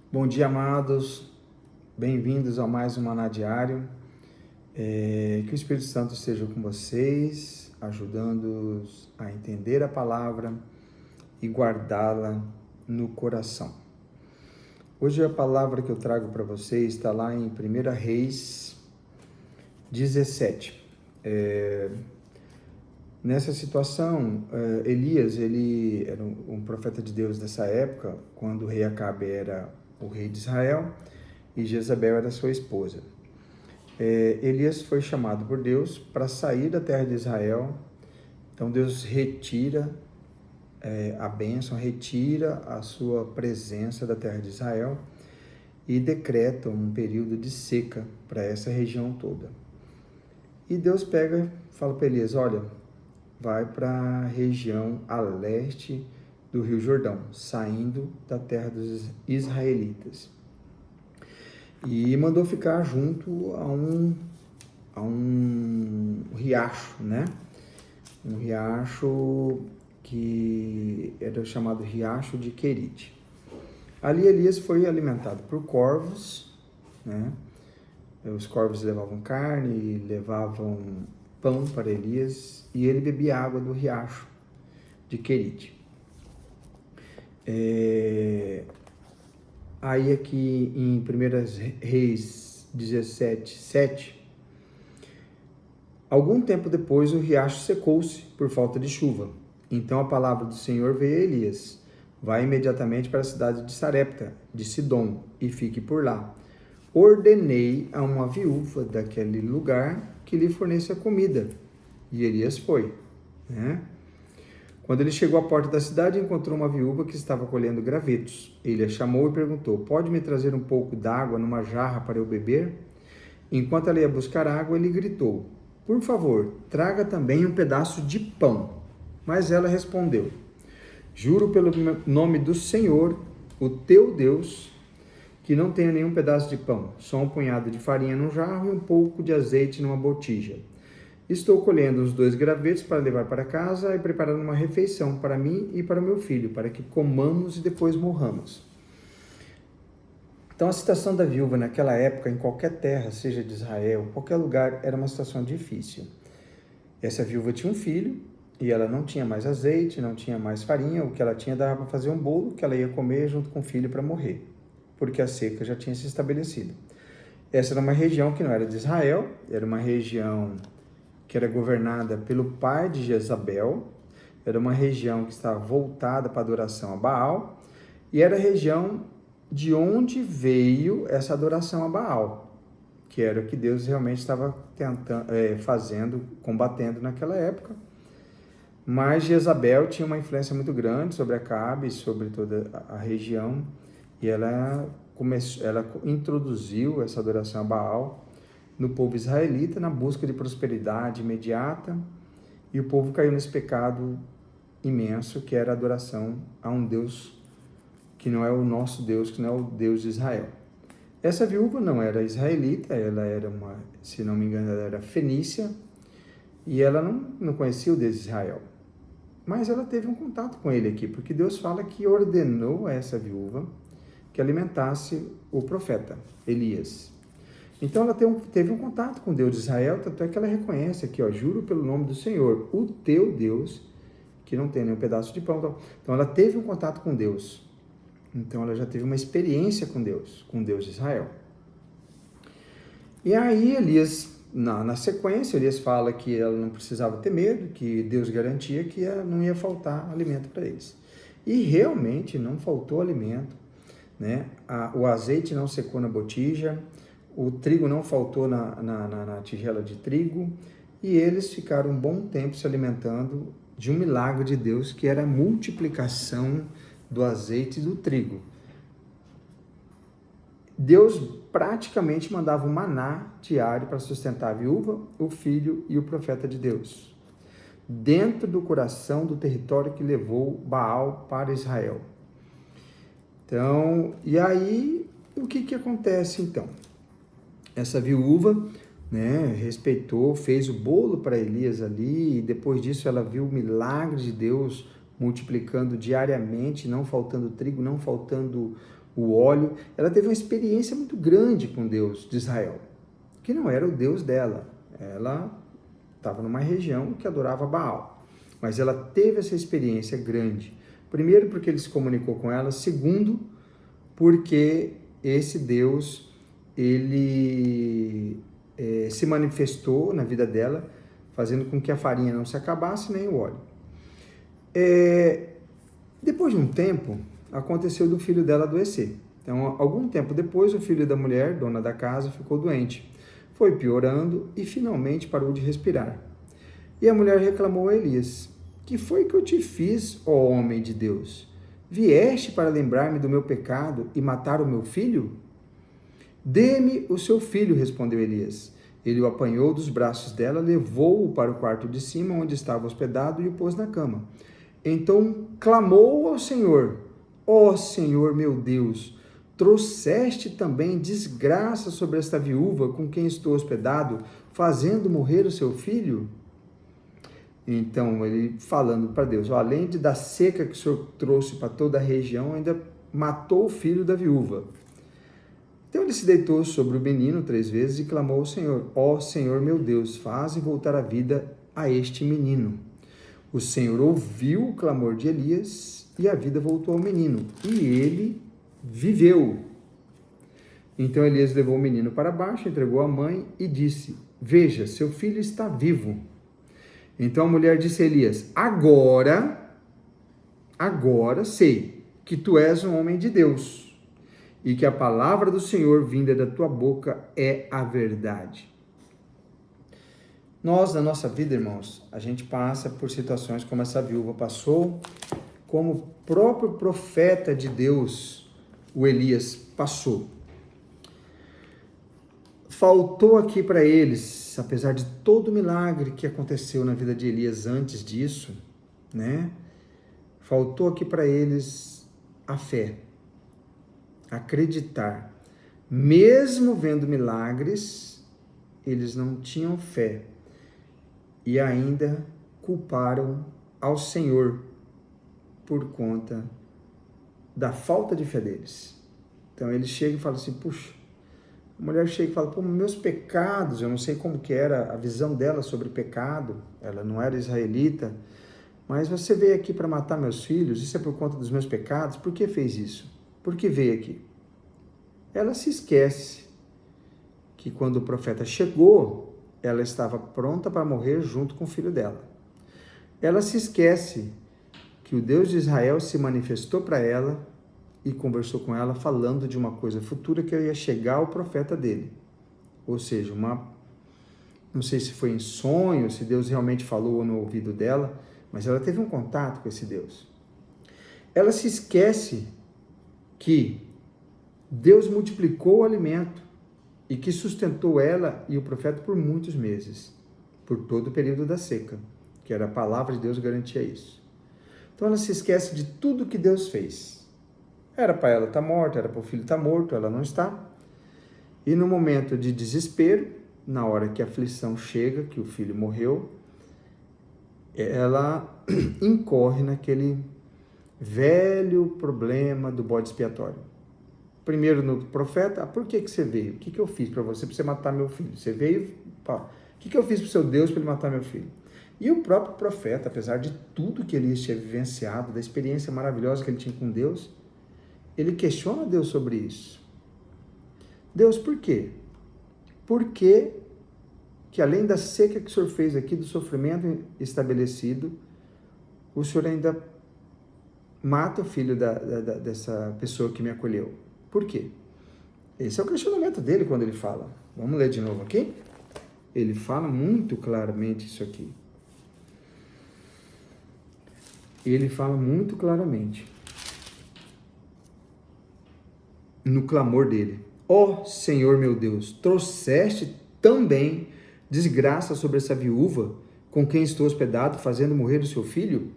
Bom dia, amados. Bem-vindos a mais um Maná Diário. Que o Espírito Santo esteja com vocês, ajudando-os a entender a palavra e guardá-la no coração. Hoje a palavra que eu trago para vocês está lá em 1 Reis 17. Nessa situação, Elias, ele era um profeta de Deus dessa época, quando o rei Acabe era o rei de Israel e Jezabel era sua esposa. Elias foi chamado por Deus para sair da terra de Israel. Então Deus retira a bênção, retira a sua presença da terra de Israel e decreta um período de seca para essa região toda. E Deus fala para Elias, olha, vai para a região a leste do Rio Jordão, saindo da terra dos israelitas. E mandou ficar junto a um riacho, né? Um riacho que era chamado Riacho de Querite. Ali Elias foi alimentado por corvos, né? Os corvos levavam carne, levavam pão para Elias e ele bebia água do riacho de Querite. Aí aqui em 1 Reis 17, 7, algum tempo depois o riacho secou-se por falta de chuva. Então a palavra do Senhor veio a Elias, vai imediatamente para a cidade de Sarepta, de Sidom, e fique por lá. Ordenei a uma viúva daquele lugar que lhe forneça comida. E Elias foi, né? Quando ele chegou à porta da cidade, encontrou uma viúva que estava colhendo gravetos. Ele a chamou e perguntou, pode me trazer um pouco d'água numa jarra para eu beber? Enquanto ela ia buscar água, ele gritou, por favor, traga também um pedaço de pão. Mas ela respondeu, juro pelo nome do Senhor, o teu Deus, que não tenho nenhum pedaço de pão, só um punhado de farinha num jarro e um pouco de azeite numa botija. Estou colhendo os 2 gravetos para levar para casa e preparando uma refeição para mim e para o meu filho, para que comamos e depois morramos. Então a situação da viúva naquela época, em qualquer terra, seja de Israel, qualquer lugar, era uma situação difícil. Essa viúva tinha um filho e ela não tinha mais azeite, não tinha mais farinha, o que ela tinha dava para fazer um bolo que ela ia comer junto com o filho para morrer, porque a seca já tinha se estabelecido. Essa era uma região que não era de Israel, era uma região que era governada pelo pai de Jezabel, era uma região que estava voltada para a adoração a Baal, e era a região de onde veio essa adoração a Baal, que era o que Deus realmente estava combatendo naquela época. Mas Jezabel tinha uma influência muito grande sobre Acabe, sobre toda a região, e ela introduziu essa adoração a Baal no povo israelita, na busca de prosperidade imediata, e o povo caiu nesse pecado imenso, que era a adoração a um Deus que não é o nosso Deus, que não é o Deus de Israel. Essa viúva não era israelita, ela era se não me engano, ela era fenícia, e ela não conhecia o Deus de Israel. Mas ela teve um contato com ele aqui, porque Deus fala que ordenou a essa viúva que alimentasse o profeta Elias. Então ela teve um contato com o Deus de Israel, tanto é que ela reconhece aqui, juro pelo nome do Senhor, o teu Deus, que não tem nenhum pedaço de pão. Então ela teve um contato com Deus. Então ela já teve uma experiência com Deus de Israel. E aí Elias, na sequência, Elias fala que ela não precisava ter medo, que Deus garantia que não ia faltar alimento para eles. E realmente não faltou alimento, né? O azeite não secou na botija, o trigo não faltou na tigela de trigo, e eles ficaram um bom tempo se alimentando de um milagre de Deus, que era a multiplicação do azeite e do trigo. Deus praticamente mandava um maná diário para sustentar a viúva, o filho e o profeta de Deus, dentro do coração do território que levou Baal para Israel. Então, e aí, o que acontece então? Essa viúva, né, respeitou, fez o bolo para Elias ali, e depois disso ela viu o milagre de Deus multiplicando diariamente, não faltando trigo, não faltando o óleo. Ela teve uma experiência muito grande com Deus de Israel, que não era o Deus dela. Ela estava numa região que adorava Baal, mas ela teve essa experiência grande. Primeiro, porque ele se comunicou com ela. Segundo, porque esse Deus, ele se manifestou na vida dela, fazendo com que a farinha não se acabasse, nem o óleo. Depois de um tempo, aconteceu do filho dela adoecer. Então, algum tempo depois, o filho da mulher, dona da casa, ficou doente. Foi piorando e finalmente parou de respirar. E a mulher reclamou a Elias: que foi que eu te fiz, ó homem de Deus? Vieste para lembrar-me do meu pecado e matar o meu filho? Dê-me o seu filho, respondeu Elias. Ele o apanhou dos braços dela, levou-o para o quarto de cima, onde estava hospedado, e o pôs na cama. Então clamou ao Senhor: ó Senhor meu Deus, trouxeste também desgraça sobre esta viúva com quem estou hospedado, fazendo morrer o seu filho? Então, ele falando para Deus: além da seca que o Senhor trouxe para toda a região, ainda matou o filho da viúva. Então ele se deitou sobre o menino 3 vezes e clamou ao Senhor: ó Senhor meu Deus, faze voltar a vida a este menino. O Senhor ouviu o clamor de Elias e a vida voltou ao menino, e ele viveu. Então Elias levou o menino para baixo, entregou à mãe e disse: veja, seu filho está vivo. Então a mulher disse a Elias: agora sei que tu és um homem de Deus e que a palavra do Senhor vinda da tua boca é a verdade. Nós, na nossa vida, irmãos, a gente passa por situações como essa viúva passou, como o próprio profeta de Deus, o Elias, passou. Faltou aqui para eles, apesar de todo o milagre que aconteceu na vida de Elias antes disso, né? Faltou aqui para eles a fé, acreditar. Mesmo vendo milagres, eles não tinham fé e ainda culparam ao Senhor por conta da falta de fé deles. Então eles chegam e falam assim: puxa, a mulher chega e fala: pô, meus pecados, eu não sei como que era a visão dela sobre pecado, ela não era israelita, mas você veio aqui para matar meus filhos, isso é por conta dos meus pecados, por que fez isso? Por que veio aqui? Ela se esquece que quando o profeta chegou, ela estava pronta para morrer junto com o filho dela. Ela se esquece que o Deus de Israel se manifestou para ela e conversou com ela falando de uma coisa futura, que ia chegar ao profeta dele. Ou seja, não sei se foi em sonho, se Deus realmente falou no ouvido dela, mas ela teve um contato com esse Deus. Ela se esquece que Deus multiplicou o alimento e que sustentou ela e o profeta por muitos meses, por todo o período da seca, que era a palavra de Deus garantia isso. Então ela se esquece de tudo que Deus fez. Era para ela estar morta, era para o filho estar morto, ela não está. E no momento de desespero, na hora que a aflição chega, que o filho morreu, ela incorre naquele velho problema do bode expiatório. Primeiro no profeta: por que você veio? O que eu fiz para você matar meu filho? Você veio, o que eu fiz para o seu Deus para ele matar meu filho? E o próprio profeta, apesar de tudo que ele tinha vivenciado, da experiência maravilhosa que ele tinha com Deus, ele questiona Deus sobre isso. Deus, por quê? Por que além da seca que o Senhor fez aqui, do sofrimento estabelecido, o Senhor ainda mata o filho dessa pessoa que me acolheu? Por quê? Esse é o questionamento dele quando ele fala. Vamos ler de novo aqui? Ele fala muito claramente isso aqui. Ele fala muito claramente no clamor dele: ó Senhor meu Deus, trouxeste também desgraça sobre essa viúva com quem estou hospedado, fazendo morrer o seu filho?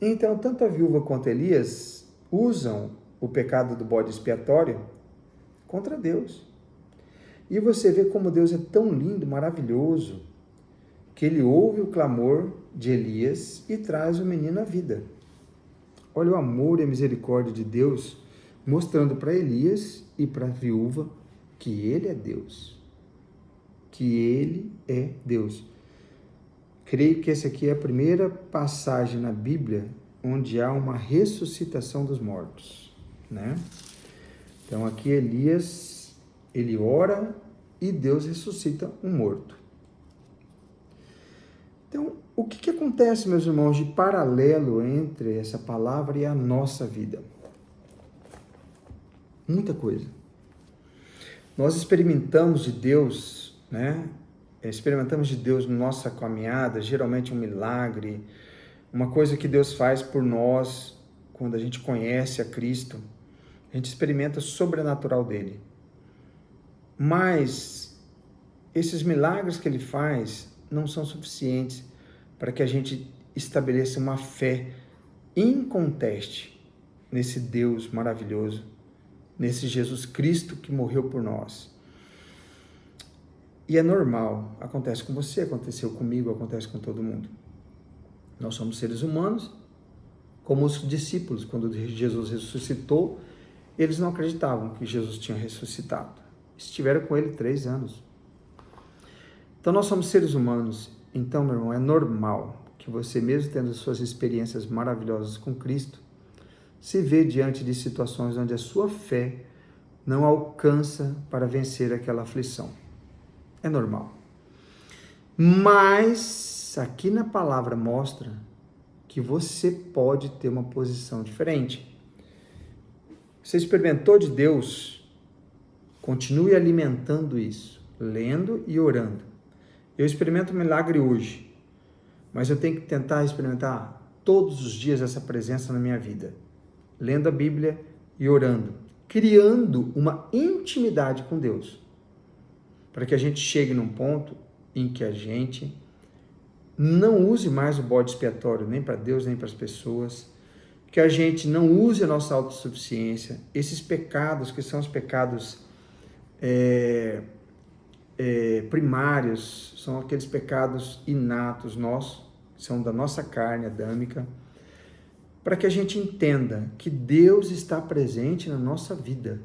Então, tanto a viúva quanto Elias usam o pecado do bode expiatório contra Deus. E você vê como Deus é tão lindo, maravilhoso, que ele ouve o clamor de Elias e traz o menino à vida. Olha o amor e a misericórdia de Deus mostrando para Elias e para a viúva que ele é Deus. Que ele é Deus. Creio que essa aqui é a primeira passagem na Bíblia onde há uma ressuscitação dos mortos, né? Então aqui Elias, ele ora e Deus ressuscita um morto. Então, o que acontece, meus irmãos, de paralelo entre essa palavra e a nossa vida? Muita coisa. Nós experimentamos de Deus, né? Experimentamos de Deus na nossa caminhada, geralmente um milagre, uma coisa que Deus faz por nós quando a gente conhece a Cristo. A gente experimenta o sobrenatural dele. Mas esses milagres que ele faz não são suficientes para que a gente estabeleça uma fé inconteste nesse Deus maravilhoso, nesse Jesus Cristo que morreu por nós. E é normal, acontece com você, aconteceu comigo, acontece com todo mundo. Nós somos seres humanos, como os discípulos, quando Jesus ressuscitou, eles não acreditavam que Jesus tinha ressuscitado. Estiveram com ele 3 anos. Então nós somos seres humanos. Então, meu irmão, é normal que você, mesmo tendo suas experiências maravilhosas com Cristo, se vê diante de situações onde a sua fé não alcança para vencer aquela aflição. É normal. Mas aqui na palavra mostra que você pode ter uma posição diferente. Você experimentou de Deus, continue alimentando isso, lendo e orando. Eu experimento um milagre hoje, mas eu tenho que tentar experimentar todos os dias essa presença na minha vida, lendo a Bíblia e orando, criando uma intimidade com Deus, para que a gente chegue num ponto em que a gente não use mais o bode expiatório, nem para Deus, nem para as pessoas, que a gente não use a nossa autossuficiência, esses pecados que são os pecados primários, são aqueles pecados inatos nossos, são da nossa carne adâmica, para que a gente entenda que Deus está presente na nossa vida.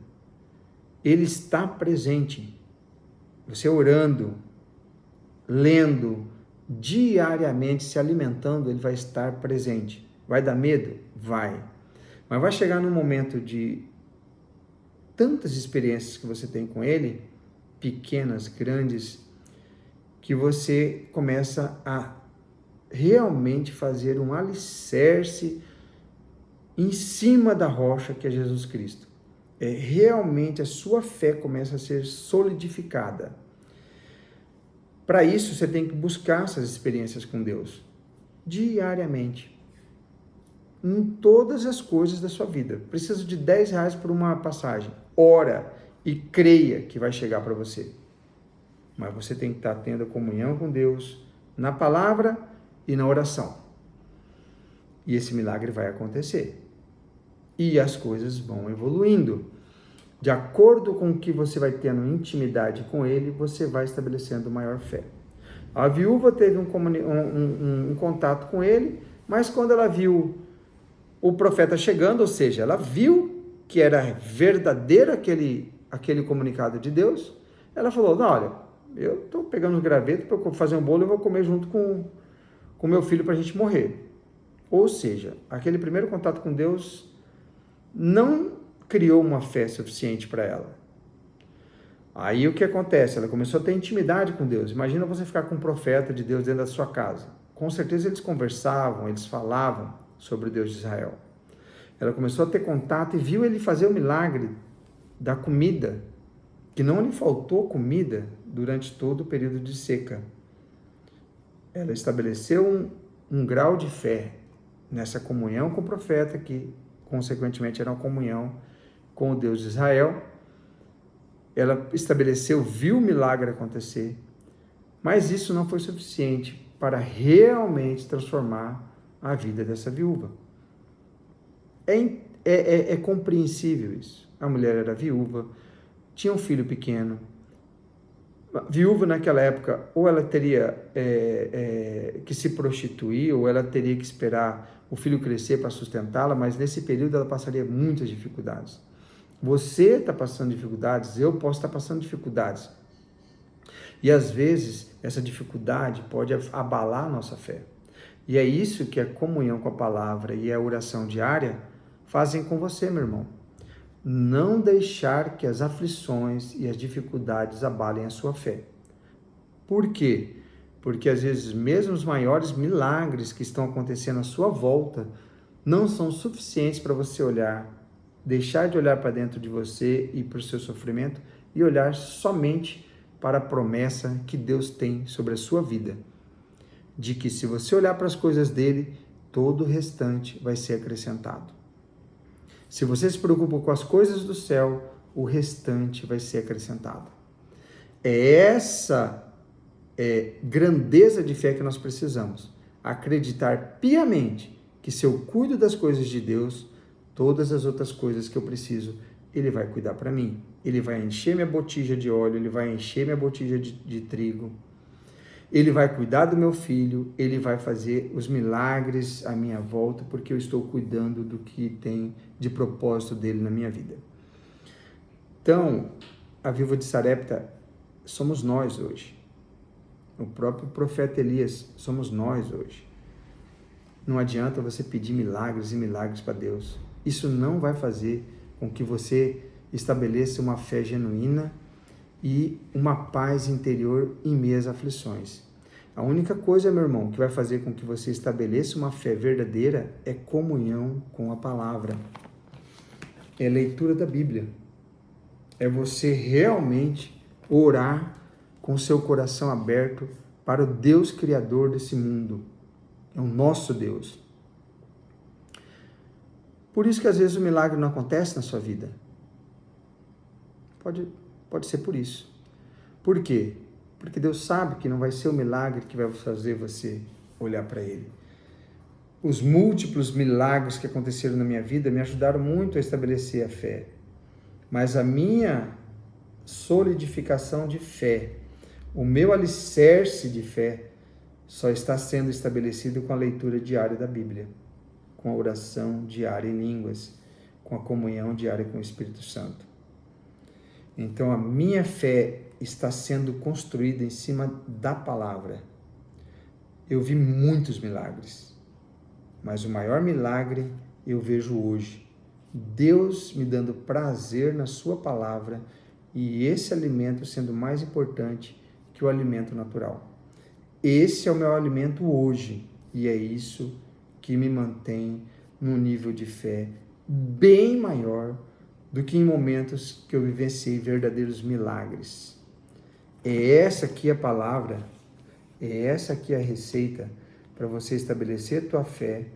Ele está presente. Você orando, lendo, diariamente se alimentando, ele vai estar presente. Vai dar medo? Vai. Mas vai chegar num momento de tantas experiências que você tem com ele, pequenas, grandes, que você começa a realmente fazer um alicerce em cima da rocha que é Jesus Cristo. Realmente a sua fé começa a ser solidificada. Para isso, você tem que buscar essas experiências com Deus, diariamente, em todas as coisas da sua vida. Precisa de R$10 por uma passagem. Ora e creia que vai chegar para você. Mas você tem que estar tendo comunhão com Deus na palavra e na oração. E esse milagre vai acontecer. E as coisas vão evoluindo. De acordo com o que você vai tendo intimidade com ele, você vai estabelecendo maior fé. A viúva teve um contato com ele, mas quando ela viu o profeta chegando, ou seja, ela viu que era verdadeiro aquele comunicado de Deus, ela falou, não, olha, eu estou pegando os gravetos para fazer um bolo e vou comer junto com meu filho para a gente morrer. Ou seja, aquele primeiro contato com Deus não criou uma fé suficiente para ela. Aí o que acontece? Ela começou a ter intimidade com Deus. Imagina você ficar com um profeta de Deus dentro da sua casa. Com certeza eles conversavam, eles falavam sobre o Deus de Israel. Ela começou a ter contato e viu ele fazer o milagre da comida, que não lhe faltou comida durante todo o período de seca. Ela estabeleceu um grau de fé nessa comunhão com o profeta, que consequentemente era uma comunhão com o Deus de Israel. Ela estabeleceu, viu o milagre acontecer, mas isso não foi suficiente para realmente transformar a vida dessa viúva. É compreensível isso. A mulher era viúva, tinha um filho pequeno. Viúva naquela época, ou ela teria que se prostituir, ou ela teria que esperar o filho crescer para sustentá-la, mas nesse período ela passaria muitas dificuldades. Você está passando dificuldades, eu posso estar passando dificuldades. E às vezes essa dificuldade pode abalar a nossa fé. E é isso que a comunhão com a palavra e a oração diária fazem com você, meu irmão. Não deixar que as aflições e as dificuldades abalem a sua fé. Por quê? Porque às vezes mesmo os maiores milagres que estão acontecendo à sua volta não são suficientes para você deixar de olhar para dentro de você e para o seu sofrimento e olhar somente para a promessa que Deus tem sobre a sua vida. De que se você olhar para as coisas dele, todo o restante vai ser acrescentado. Se você se preocupa com as coisas do céu, o restante vai ser acrescentado. É essa grandeza de fé que nós precisamos. Acreditar piamente que se eu cuido das coisas de Deus, todas as outras coisas que eu preciso, Ele vai cuidar para mim. Ele vai encher minha botija de óleo, Ele vai encher minha botija de trigo. Ele vai cuidar do meu filho, Ele vai fazer os milagres à minha volta, porque eu estou cuidando do que tem de propósito dele na minha vida. Então, a viúva de Sarepta somos nós hoje. O próprio profeta Elias somos nós hoje. Não adianta você pedir milagres e milagres para Deus. Isso não vai fazer com que você estabeleça uma fé genuína e uma paz interior em meio às aflições. A única coisa, meu irmão, que vai fazer com que você estabeleça uma fé verdadeira é comunhão com a palavra. É leitura da Bíblia. É você realmente orar com o seu coração aberto para o Deus Criador desse mundo. É o nosso Deus. Por isso que às vezes o milagre não acontece na sua vida. Pode ser por isso. Por quê? Porque Deus sabe que não vai ser o milagre que vai fazer você olhar para Ele. Os múltiplos milagres que aconteceram na minha vida me ajudaram muito a estabelecer a fé. Mas a minha solidificação de fé, o meu alicerce de fé, só está sendo estabelecido com a leitura diária da Bíblia, com a oração diária em línguas, com a comunhão diária com o Espírito Santo. Então, a minha fé está sendo construída em cima da palavra. Eu vi muitos milagres, mas o maior milagre eu vejo hoje. Deus me dando prazer na sua palavra e esse alimento sendo mais importante que o alimento natural. Esse é o meu alimento hoje e é isso que me mantém num nível de fé bem maior do que em momentos que eu vivenciei verdadeiros milagres. É essa aqui a palavra, é essa aqui a receita para você estabelecer tua fé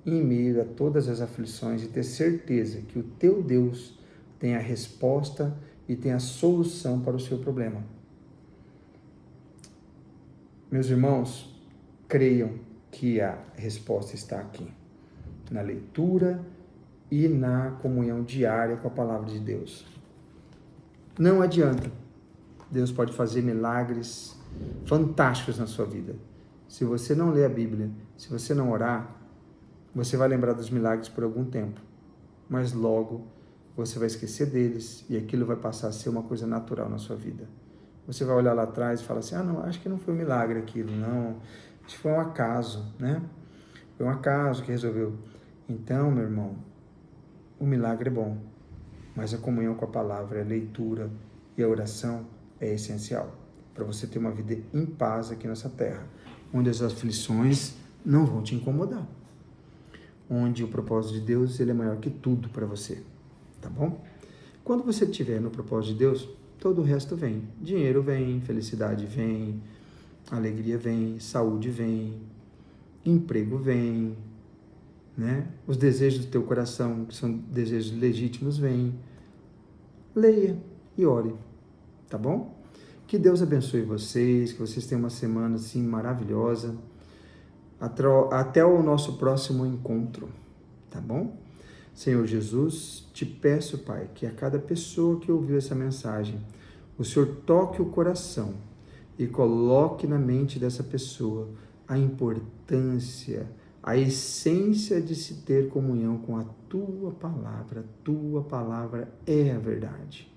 em meio a todas as aflições e ter certeza que o teu Deus tem a resposta e tem a solução para o seu problema. Meus irmãos, creiam que a resposta está aqui, na leitura e na comunhão diária com a palavra de Deus. Não adianta. Deus pode fazer milagres fantásticos na sua vida. Se você não ler a Bíblia, se você não orar, você vai lembrar dos milagres por algum tempo, mas logo você vai esquecer deles e aquilo vai passar a ser uma coisa natural na sua vida. Você vai olhar lá atrás e falar assim, não, acho que não foi um milagre aquilo, não, acho que foi um acaso, né? Foi um acaso que resolveu. Então, meu irmão, o milagre é bom, mas a comunhão com a palavra, a leitura e a oração é essencial para você ter uma vida em paz aqui nessa terra, onde as aflições não vão te incomodar, onde o propósito de Deus ele é maior que tudo para você, tá bom? Quando você estiver no propósito de Deus, todo o resto vem. Dinheiro vem, felicidade vem, alegria vem, saúde vem, emprego vem, né? Os desejos do teu coração, que são desejos legítimos, vêm. Leia e ore, tá bom? Que Deus abençoe vocês, que vocês tenham uma semana assim maravilhosa. Até o nosso próximo encontro, tá bom? Senhor Jesus, te peço, Pai, que a cada pessoa que ouviu essa mensagem, o Senhor toque o coração e coloque na mente dessa pessoa a importância, a essência de se ter comunhão com a tua palavra é a verdade.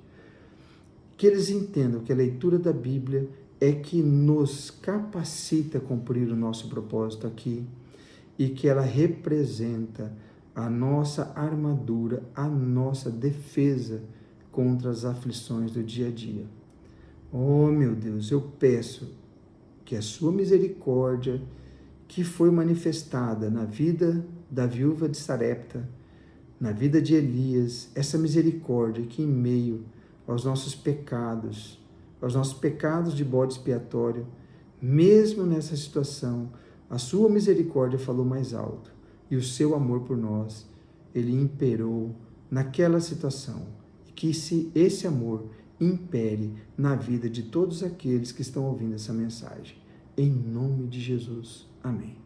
Que eles entendam que a leitura da Bíblia é que nos capacita a cumprir o nosso propósito aqui e que ela representa a nossa armadura, a nossa defesa contra as aflições do dia a dia. Oh, meu Deus, eu peço que a sua misericórdia, que foi manifestada na vida da viúva de Sarepta, na vida de Elias, essa misericórdia que em meio aos nossos pecados de bode expiatório, mesmo nessa situação, a sua misericórdia falou mais alto e o seu amor por nós, ele imperou naquela situação. E que esse amor impere na vida de todos aqueles que estão ouvindo essa mensagem. Em nome de Jesus. Amém.